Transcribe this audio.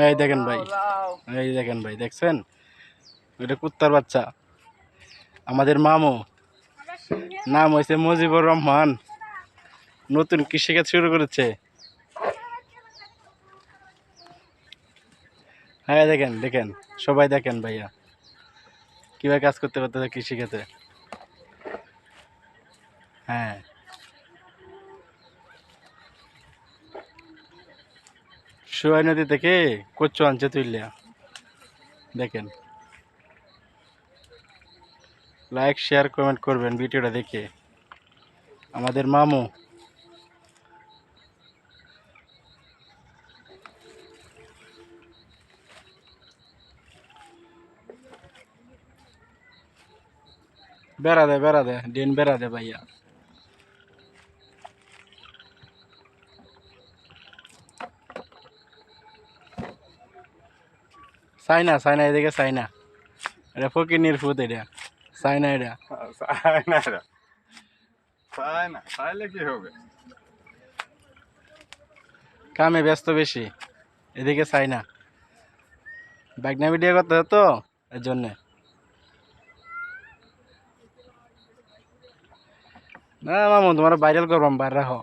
এই দেখেন ভাই, এই দেখেন ভাই, দেখছেন ওইটা কুত্তার বাচ্চা, আমাদের মামু, নাম হয়েছে মুজিবুর রহমান, নতুন কৃষিকাজ শুরু করেছে। হ্যাঁ দেখেন দেখেন, সবাই দেখেন ভাইয়া কিভাবে কাজ করতে পারতেছে কৃষিক্ষেত্রে। হ্যাঁ, সোয়াই নদী থেকে কচু আনছে তুইলিয়া, দেখেন। লাইক শেয়ার কমেন্ট করবেন ভিডিওটা দেখে। আমাদের মামু, বেড়া দে ডিন বেড়া দে ভাইয়া। চাইনা চাইনা, এদিকে চাইনা, এটা ফকিনির ফুদ, এটা চাইনা, এটা চাইলে কি হবে? কামে ব্যস্ত বেশি, এদিকে চাইনা, বাইকনা ভিডিও করতে তো এর জন্যে। না মামু, তোমার ভাইরাল করবাম, বাইর রাখো।